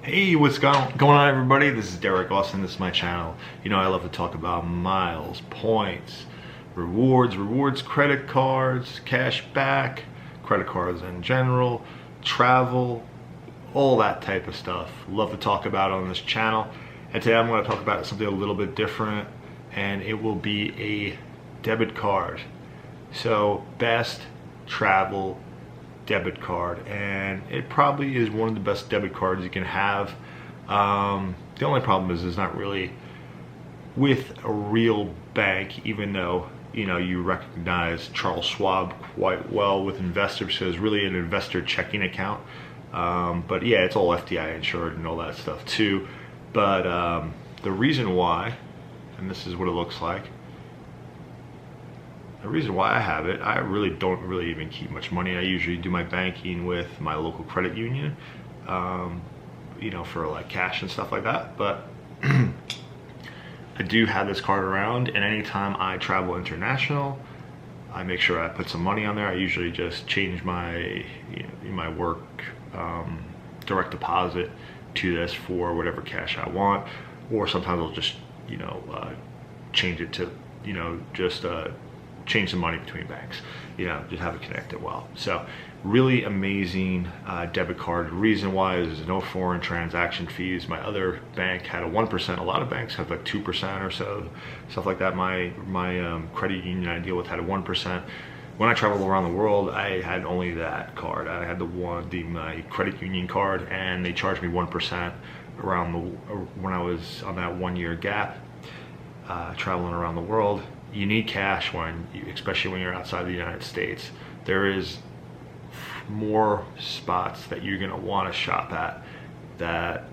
Hey, what's going on, everybody? This is Derek Austin. This is my channel. You know, I love to talk about miles, points, rewards, credit cards, cash back, credit cards in general, travel, all that type of stuff. Love to talk about on this channel. And today I'm going to talk about something a little bit different, and it will be a debit card. So, best travel debit card, and it probably is one of the best debit cards you can have. The only problem is it's not really with a real bank, even though you recognize Charles Schwab quite well with investors, so it's really an investor checking account. But yeah, it's all FDI insured and all that stuff too. But the reason why, and this is what it looks like, the reason why I have it, I really don't even keep much money. I usually do my banking with my local credit union, for like cash and stuff like that. But I do have this card around, and anytime I travel international, I make sure I put some money on there. I usually just change my my work direct deposit to this for whatever cash I want, or sometimes I'll just change it to just change the money between banks, just have it connected well. So really amazing debit card. The reason why is there's no foreign transaction fees. My other bank had a 1%. A lot of banks have like 2% or so, stuff like that. My credit union I deal with had a 1%. When I travel around the world, I had only that card. I had my credit union card, and they charged me 1% when I was on that 1 year gap traveling around the world. You need cash especially when you're outside the United States. There is more spots that you're gonna want to shop at that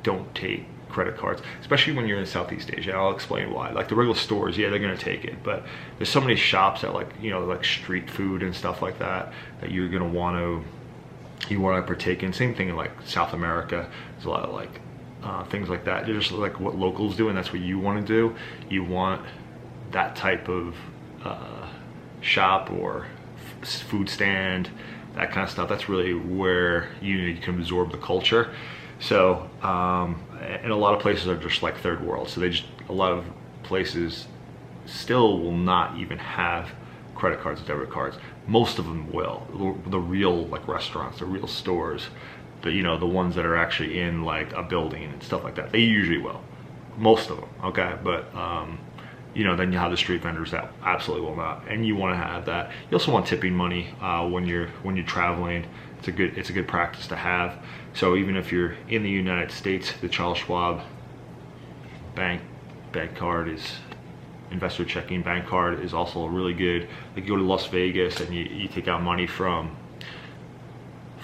don't take credit cards, especially when you're in Southeast Asia. I'll explain why. Like the regular stores, yeah, they're gonna take it, but there's so many shops that like street food and stuff like that you're gonna want to partake in. Same thing in like South America. There's a lot of things like that. They're just like what locals do, and that's what you want to do. You want that type of shop or food stand, that kind of stuff. That's really where you can absorb the culture. So and a lot of places are just like third world, so a lot of places still will not even have credit cards, debit cards. Most of them will. The real restaurants, the real stores, the ones that are actually in like a building and stuff like that, they usually will. Most of them, okay? But then you have the street vendors that absolutely will not, and you want to have that. You also want tipping money when you're traveling. It's a good practice to have. So even if you're in the United States, the Charles Schwab bank card is investor checking bank card is also really good. Like you go to Las Vegas and you take out money from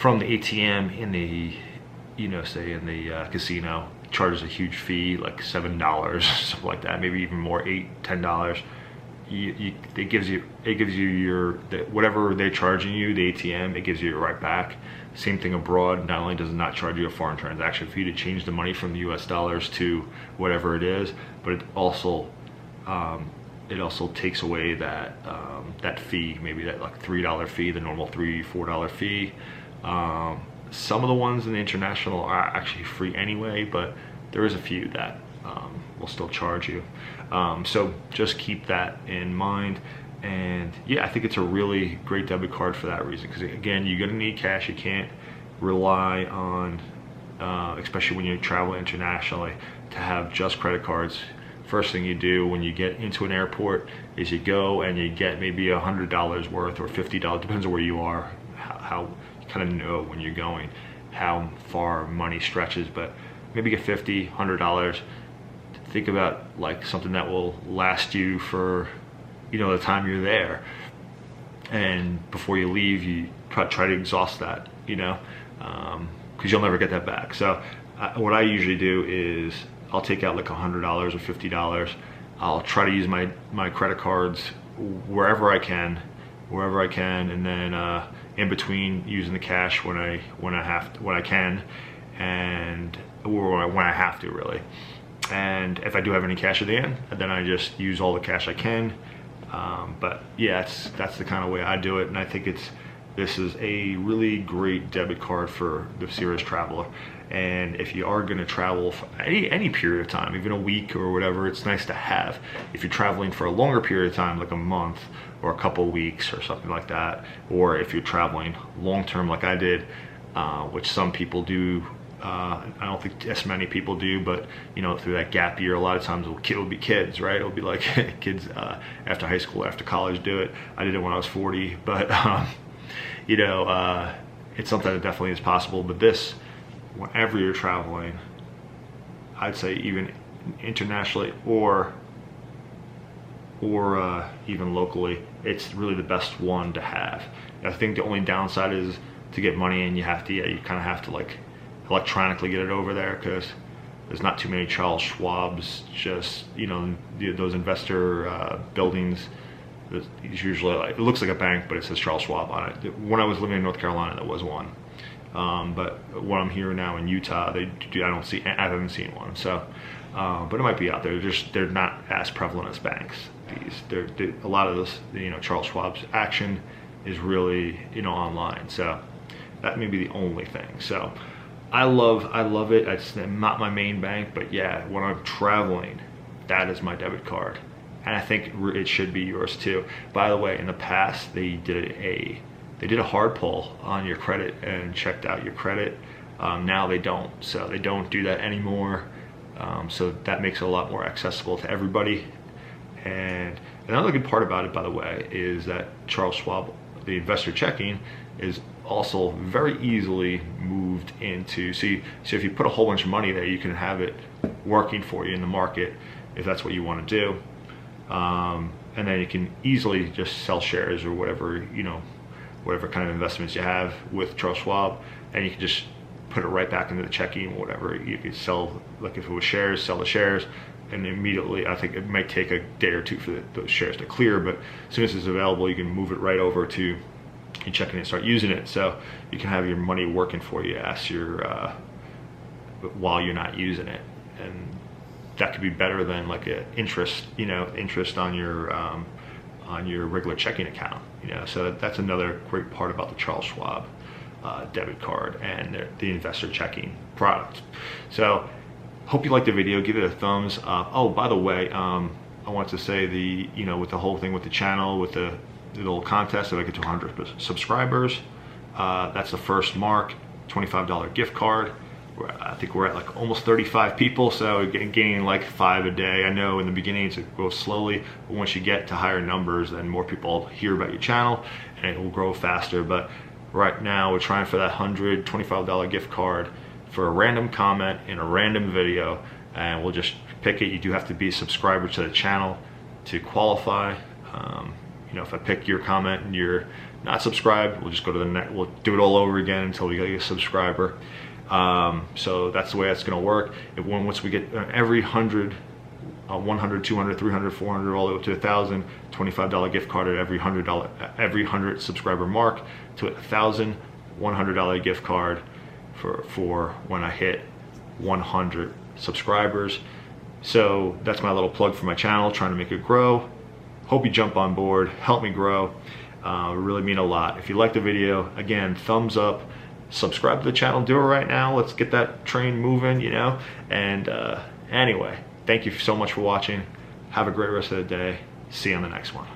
the ATM in the say in the casino, charges a huge fee like $7, something like that, maybe even more, $8-10. It gives you whatever they're charging you, the ATM, it gives you it right back. Same thing abroad. Not only does it not charge you a foreign transaction fee to change the money from the US dollars to whatever it is, but it also takes away that fee, maybe that like $3 fee, the normal $3-4 fee. Some of the ones in the international are actually free anyway, but there is a few that will still charge you. So just keep that in mind. And yeah, I think it's a really great debit card for that reason, because again, you're gonna need cash. You can't rely on, especially when you travel internationally, to have just credit cards. First thing you do when you get into an airport is you go and you get maybe $100 worth or $50, depends on where you are, how you kind of know when you're going how far money stretches, but maybe get $50, $100. Think about like something that will last you for the time you're there, and before you leave you try to exhaust that, because you'll never get that back. So what I usually do is I'll take out like $100 or $50. I'll try to use my credit cards wherever I can, and then in between using the cash when I can, and or when I have to, really. And if I do have any cash at the end, then I just use all the cash I can. But yeah, that's the kind of way I do it, and I think it's this is a really great debit card for the serious traveler. And if you are going to travel for any period of time, even a week or whatever, it's nice to have. If you're traveling for a longer period of time, like a month or a couple of weeks or something like that, or if you're traveling long term like I did, which some people do, I don't think as many people do, but you know, through that gap year, a lot of times it'll be kids, right? It'll be like kids after high school, after college do it. I did it when I was 40, but you know, it's something that definitely is possible. But this, whenever you're traveling, I'd say even internationally or even locally, it's really the best one to have. I think the only downside is to get money in, you kind of have to like electronically get it over there, because there's not too many Charles Schwabs, just, you know, those investor buildings. It's usually like, it looks like a bank, but it says Charles Schwab on it. When I was living in North Carolina, there was one. But when I'm here now in Utah, I haven't seen one. So, but it might be out there. They're not as prevalent as banks. A lot of this, you know, Charles Schwab's action is really, you know, online. So that may be the only thing. So I love it. It's not my main bank, but yeah, when I'm traveling, that is my debit card. And I think it should be yours too. By the way, in the past, they did a hard pull on your credit and checked out your credit. Now they don't, so they don't do that anymore. So that makes it a lot more accessible to everybody. And another good part about it, by the way, is that Charles Schwab, the investor checking, is also very easily moved into, so if you put a whole bunch of money there, you can have it working for you in the market if that's what you want to do. And then you can easily just sell shares or whatever, you know, whatever kind of investments you have with Charles Schwab, and you can just put it right back into the checking, whatever. You could sell, like if it was shares, sell the shares, and immediately, I think it might take a day or two for those shares to clear, but as soon as it's available, you can move it right over to your checking and start using it. So you can have your money working for you as while you're not using it. And that could be better than like a interest on your regular checking account, you know. So that's another great part about the Charles Schwab debit card and the investor checking product. So hope you liked the video. Give it a thumbs up. Oh, by the way, I want to say with the whole thing with the channel, with the little contest, if I get to 100 subscribers, that's the first mark, $25 gift card. I think we're at like almost 35 people, so gaining like 5 a day. I know in the beginning it goes slowly, but once you get to higher numbers, then more people hear about your channel and it will grow faster. But right now we're trying for that $125 gift card for a random comment in a random video, and we'll just pick it. You do have to be a subscriber to the channel to qualify. You know, if I pick your comment and you're not subscribed, we'll just go to the next, we'll do it all over again until we get a subscriber. So that's the way that's going to work. Once we get every 100, 100, 200, 300, 400, all the way up to 1,000, $25 gift card at every $100 subscriber mark, to 1,000, $100 gift card for when I hit 100 subscribers. So that's my little plug for my channel, trying to make it grow. Hope you jump on board, help me grow. It really mean a lot. If you like the video, again, thumbs up. Subscribe to the channel, do it right now. Let's get that train moving, you know. And anyway, thank you so much for watching. Have a great rest of the day. See you on the next one.